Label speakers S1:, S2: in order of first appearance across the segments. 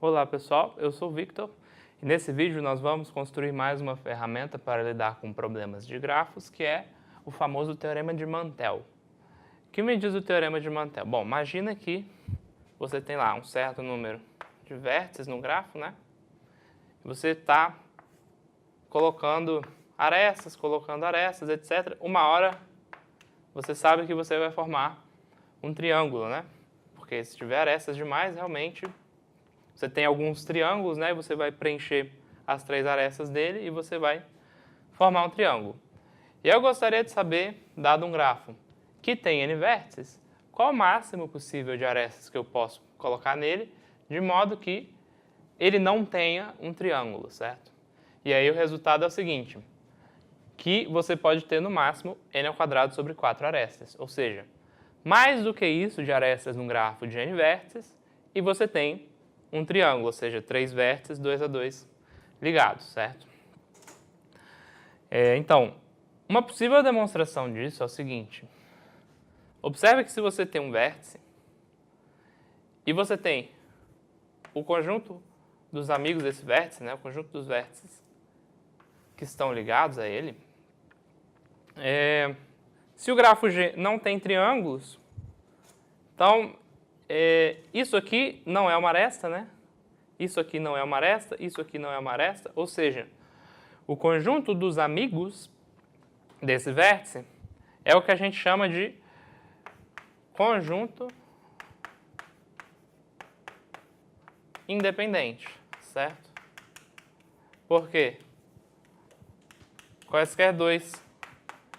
S1: Olá pessoal, eu sou o Victor e nesse vídeo nós vamos construir mais uma ferramenta para lidar com problemas de grafos, que é o famoso Teorema de Mantel. O que me diz o Teorema de Mantel? Bom, imagina que você tem lá um certo número de vértices no grafo, né? Você está colocando arestas, etc. Uma hora você sabe que você vai formar um triângulo, né? Porque se tiver arestas demais, realmente você tem alguns triângulos, né? E você vai preencher as três arestas dele e você vai formar um triângulo. E eu gostaria de saber, dado um grafo que tem n vértices, qual o máximo possível de arestas que eu posso colocar nele, de modo que ele não tenha um triângulo, certo? E aí o resultado é o seguinte, que você pode ter no máximo n² sobre 4 arestas, ou seja, mais do que isso de arestas num grafo de n vértices, e você tem um triângulo, ou seja, 3 vértices 2 a 2 ligados, certo? Então, uma possível demonstração disso é o seguinte. Observe que se você tem um vértice e você tem o conjunto dos amigos desse vértice, né, o conjunto dos vértices que estão ligados a ele, se o grafo G não tem triângulos, então isso aqui não é uma aresta, né? Isso aqui não é uma aresta, isso aqui não é uma aresta, ou seja, o conjunto dos amigos desse vértice é o que a gente chama de conjunto independente, certo? Por quê? Quaisquer dois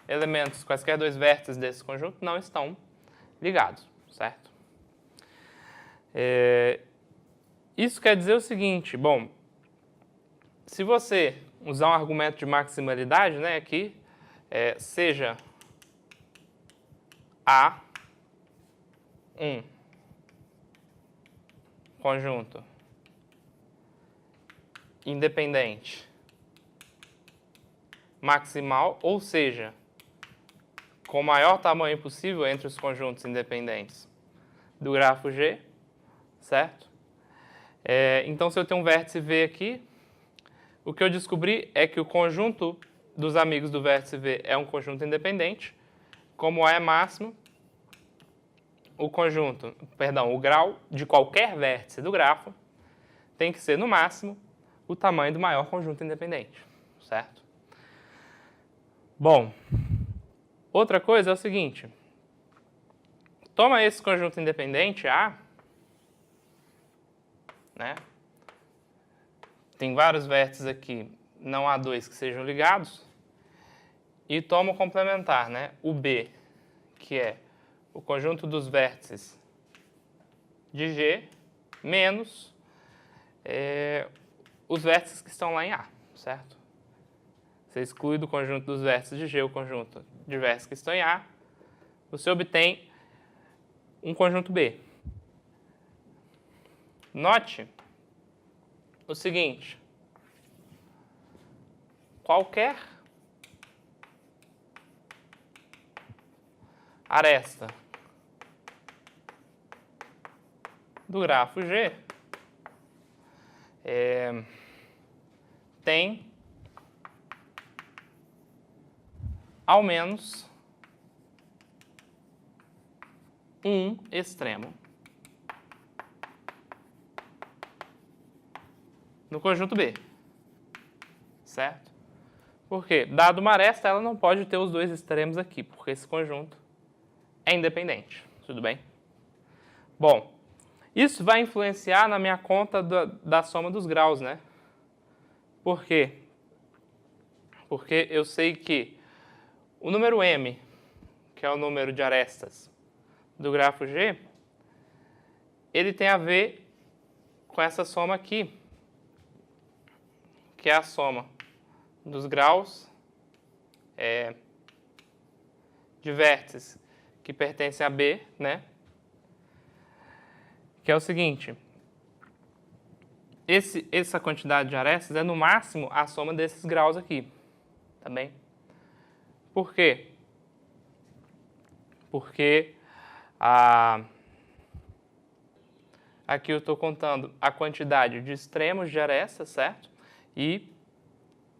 S1: elementos, quaisquer dois vértices desse conjunto não estão ligados, certo? Isso quer dizer o seguinte, bom, se você usar um argumento de maximalidade, né, aqui, seja A um conjunto independente maximal, ou seja, com o maior tamanho possível entre os conjuntos independentes do grafo G, certo? Então, se eu tenho um vértice V aqui, o que eu descobri é que o conjunto dos amigos do vértice V é um conjunto independente. Como A é máximo, o grau de qualquer vértice do grafo tem que ser, no máximo, o tamanho do maior conjunto independente, certo? Bom, outra coisa é o seguinte. Toma esse conjunto independente A, né? Tem vários vértices aqui, não há dois que sejam ligados, e toma o complementar, né? O B, que é o conjunto dos vértices de G, menos os vértices que estão lá em A, certo? Você exclui do conjunto dos vértices de G o conjunto de vértices que estão em A, você obtém um conjunto B. Note o seguinte, qualquer aresta do grafo G tem ao menos um extremo no conjunto B, certo? Porque, dado uma aresta, ela não pode ter os dois extremos aqui, porque esse conjunto é independente, tudo bem? Bom, isso vai influenciar na minha conta da soma dos graus, né? Por quê? Porque eu sei que o número m, que é o número de arestas do grafo G, ele tem a ver com essa soma aqui, que é a soma dos graus de vértices que pertencem a B, né? Que é o seguinte, essa quantidade de arestas é no máximo a soma desses graus aqui, tá bem? Por quê? Porque a Aqui eu estou contando a quantidade de extremos de arestas, certo? E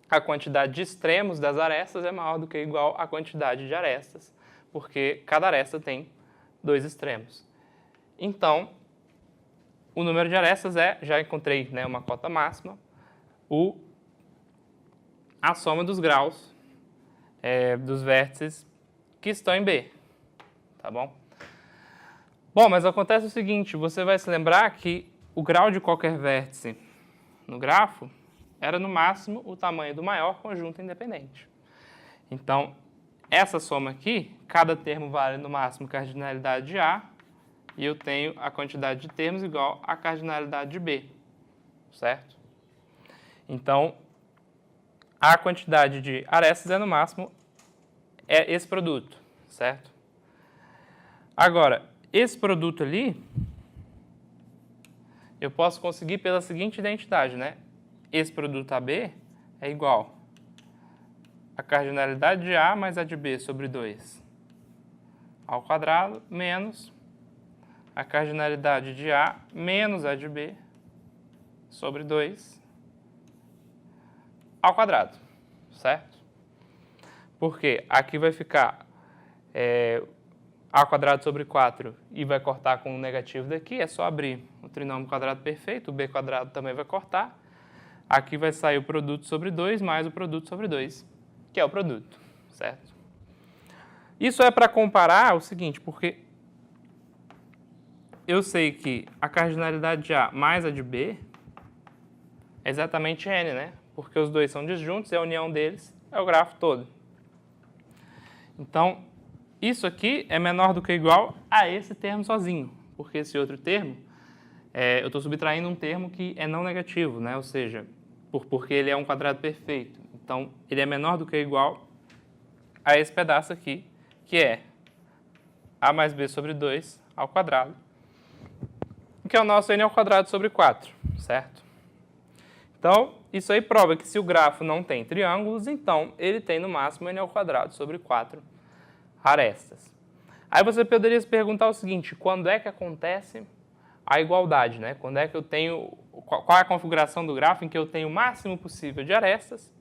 S1: a quantidade de extremos das arestas é maior do que ou igual à quantidade de arestas, porque cada aresta tem 2 extremos. Então, o número de arestas já encontrei, né, uma cota máxima, a soma dos graus dos vértices que estão em B, tá bom? Bom, mas acontece o seguinte, você vai se lembrar que o grau de qualquer vértice no grafo era no máximo o tamanho do maior conjunto independente. Então, essa soma aqui, cada termo vale no máximo cardinalidade de A, e eu tenho a quantidade de termos igual à cardinalidade de B, certo? Então, a quantidade de arestas no máximo esse produto, certo? Agora, esse produto ali, eu posso conseguir pela seguinte identidade, né? Esse produto AB é igual a cardinalidade de A mais a de B sobre 2 ao quadrado menos a cardinalidade de A menos a de B sobre 2 ao quadrado, certo? Porque aqui vai ficar A quadrado sobre 4 e vai cortar com o negativo daqui, é só abrir o trinômio quadrado perfeito, o B quadrado também vai cortar. Aqui vai sair o produto sobre 2 mais o produto sobre 2, que é o produto, certo? Isso é para comparar o seguinte, porque eu sei que a cardinalidade de A mais a de B é exatamente N, né? Porque os dois são disjuntos e a união deles é o grafo todo. Então, isso aqui é menor do que ou igual a esse termo sozinho, porque esse outro termo, eu estou subtraindo um termo que é não negativo, né? Ou seja, porque ele é um quadrado perfeito. Então, ele é menor do que ou igual a esse pedaço aqui, que é A mais B sobre 2 ao quadrado, que é o nosso N ao quadrado sobre 4, certo? Então, isso aí prova que se o grafo não tem triângulos, então ele tem no máximo N ao quadrado sobre 4 arestas. Aí você poderia se perguntar o seguinte, quando é que acontece a igualdade, né? Quando é que eu tenho, qual é a configuração do grafo em que eu tenho o máximo possível de arestas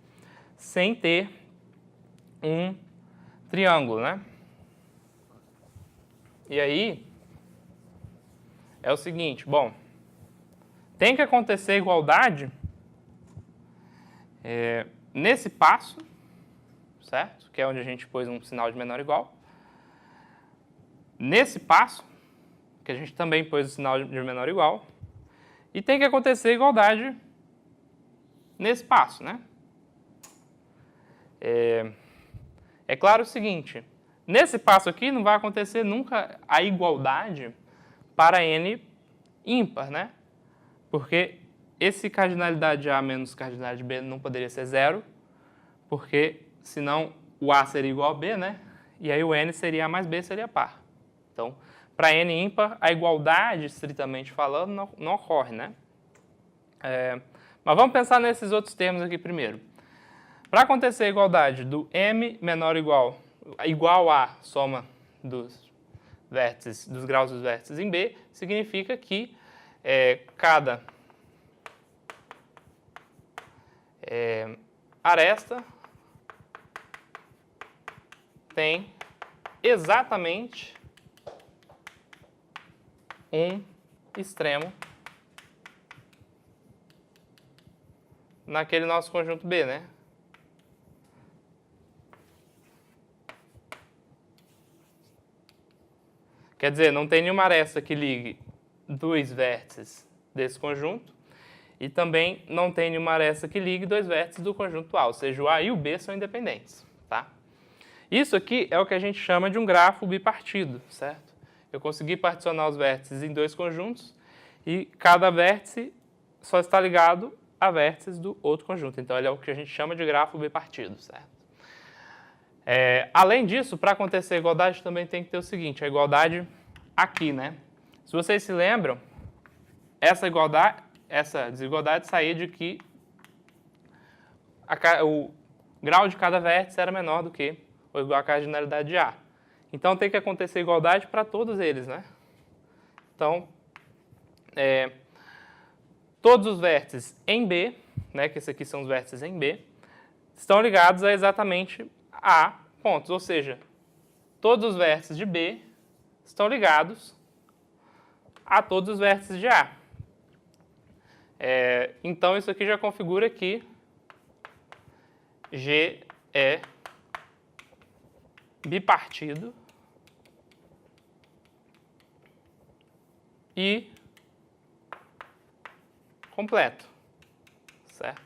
S1: sem ter um triângulo, né? E aí, é o seguinte, bom, tem que acontecer igualdade nesse passo, certo? Que é onde a gente pôs um sinal de menor ou igual. Nesse passo, que a gente também pôs o sinal de menor ou igual. E tem que acontecer igualdade nesse passo, né? É claro o seguinte, nesse passo aqui não vai acontecer nunca a igualdade para n ímpar, né? Porque esse cardinalidade de A menos cardinalidade de B não poderia ser zero, porque senão o A seria igual a B, né? E aí o N seria A mais B, seria par. Então, para N ímpar, a igualdade, estritamente falando, não ocorre, né? Mas vamos pensar nesses outros termos aqui primeiro. Para acontecer a igualdade do M menor ou igual a soma dos vértices, dos graus dos vértices em B, significa que cada aresta tem exatamente um extremo naquele nosso conjunto B, né? Quer dizer, não tem nenhuma aresta que ligue dois vértices desse conjunto e também não tem nenhuma aresta que ligue dois vértices do conjunto A, ou seja, o A e o B são independentes, tá? Isso aqui é o que a gente chama de um grafo bipartido, certo? Eu consegui particionar os vértices em dois conjuntos e cada vértice só está ligado a vértices do outro conjunto. Então, ele é o que a gente chama de grafo bipartido, certo? Além disso, para acontecer a igualdade, também tem que ter o seguinte, a igualdade aqui, né? Se vocês se lembram, essa desigualdade saía de que o grau de cada vértice era menor do que ou igual à cardinalidade de A. Então, tem que acontecer igualdade para todos eles, né? Então, todos os vértices em B, né, que esses aqui são os vértices em B, estão ligados a exatamente A pontos, ou seja, todos os vértices de B estão ligados a todos os vértices de A. Então, isso aqui já configura que G é bipartido e completo, certo?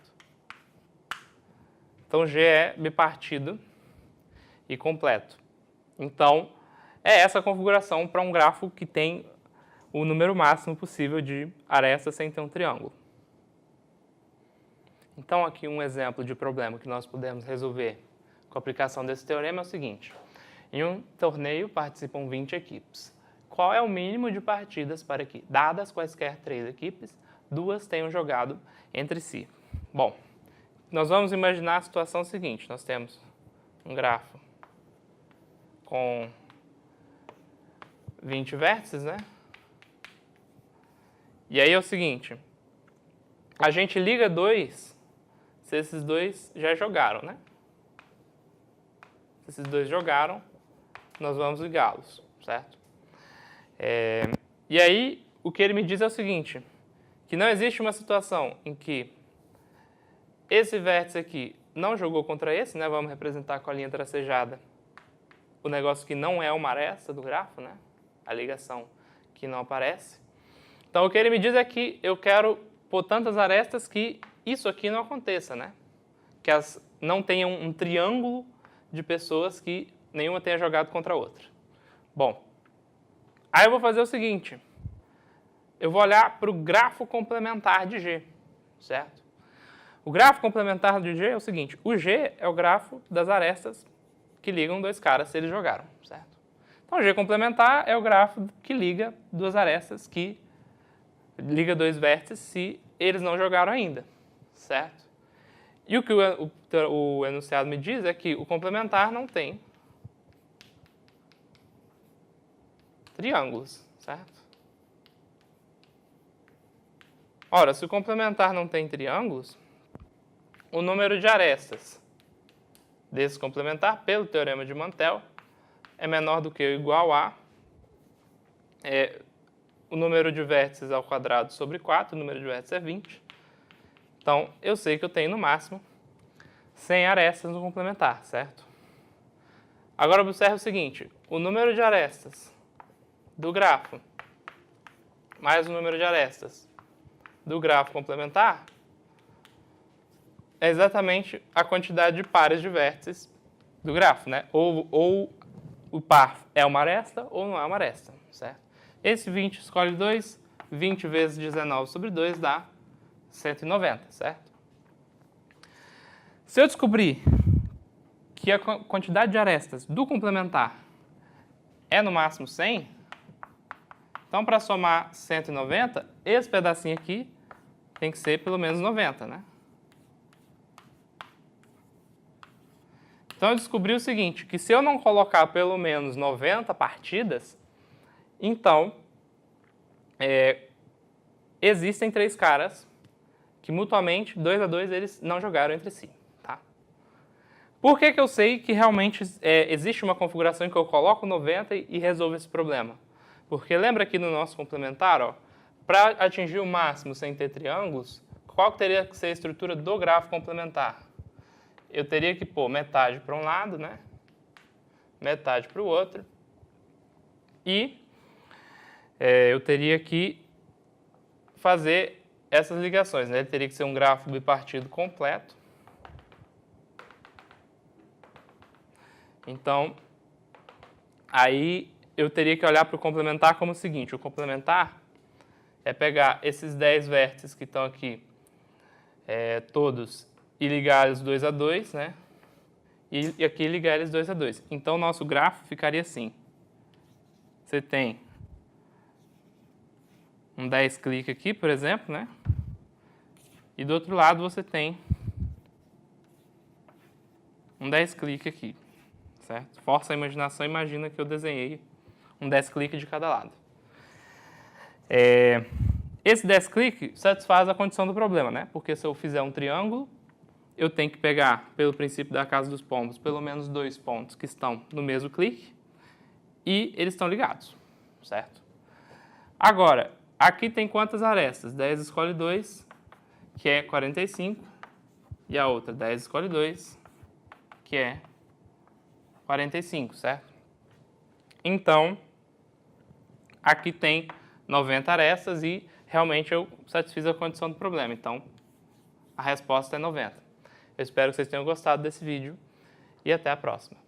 S1: Então, G é bipartido e completo. Então, é essa a configuração para um grafo que tem o número máximo possível de arestas sem ter um triângulo. Então, aqui um exemplo de problema que nós podemos resolver com a aplicação desse teorema é o seguinte. Em um torneio participam 20 equipes. Qual é o mínimo de partidas para que, dadas quaisquer 3 equipes, 2 tenham jogado entre si? Bom, nós vamos imaginar a situação seguinte. Nós temos um grafo com 20 vértices, né? E aí é o seguinte, a gente liga 2 se esses 2 já jogaram, né? Se esses 2 jogaram, nós vamos ligá-los, certo? E aí, o que ele me diz é o seguinte, que não existe uma situação em que esse vértice aqui não jogou contra esse, né? Vamos representar com a linha tracejada o negócio que não é uma aresta do grafo, né? A ligação que não aparece. Então, o que ele me diz é que eu quero pôr tantas arestas que isso aqui não aconteça, né? Que elas não tenham um triângulo de pessoas que nenhuma tenha jogado contra a outra. Bom, aí eu vou fazer o seguinte. Eu vou olhar para o grafo complementar de G, certo? O grafo complementar de G é o seguinte. O G é o grafo das arestas que ligam 2 caras se eles jogaram, certo? Então, o G complementar é o grafo que liga 2 arestas que liga 2 vértices se eles não jogaram ainda, certo? E o que o enunciado me diz é que o complementar não tem triângulos, certo? Ora, se o complementar não tem triângulos, o número de arestas desse complementar, pelo teorema de Mantel, é menor do que ou igual a o número de vértices ao quadrado sobre 4, o número de vértices é 20. Então, eu sei que eu tenho, no máximo, 100 arestas no complementar, certo? Agora, observe o seguinte. O número de arestas do grafo mais o número de arestas do grafo complementar é exatamente a quantidade de pares de vértices do grafo, né? Ou o par é uma aresta ou não é uma aresta, certo? Esse 20 escolhe 2, 20 vezes 19 sobre 2 dá 190, certo? Se eu descobrir que a quantidade de arestas do complementar é no máximo 100, então para somar 190, esse pedacinho aqui tem que ser pelo menos 90, né? Então eu descobri o seguinte, que se eu não colocar pelo menos 90 partidas, então existem 3 caras que mutuamente, 2 a 2, eles não jogaram entre si. Tá? Por que eu sei que realmente existe uma configuração em que eu coloco 90 e resolvo esse problema? Porque lembra aqui no nosso complementar, para atingir o máximo sem ter triângulos, qual teria que ser a estrutura do grafo complementar? Eu teria que pôr metade para um lado, né? Metade para o outro. E eu teria que fazer essas ligações, né? Ele teria que ser um grafo bipartido completo. Então, aí eu teria que olhar para o complementar como o seguinte. O complementar é pegar esses 10 vértices que estão aqui, todos, e ligar eles 2 a 2, né? E aqui ligar eles 2 a 2. Então, o nosso grafo ficaria assim. Você tem um 10 clique aqui, por exemplo, né? E do outro lado você tem um 10 clique aqui, certo? Força a imaginação, imagina que eu desenhei um 10 clique de cada lado. Esse 10 clique satisfaz a condição do problema, né? Porque se eu fizer um triângulo, eu tenho que pegar, pelo princípio da casa dos pombos, pelo menos 2 pontos que estão no mesmo clique e eles estão ligados, certo? Agora, aqui tem quantas arestas? 10 escolhe 2, que é 45, e a outra 10 escolhe 2, que é 45, certo? Então, aqui tem 90 arestas e realmente eu satisfiz a condição do problema. Então, a resposta é 90. Eu espero que vocês tenham gostado desse vídeo e até a próxima.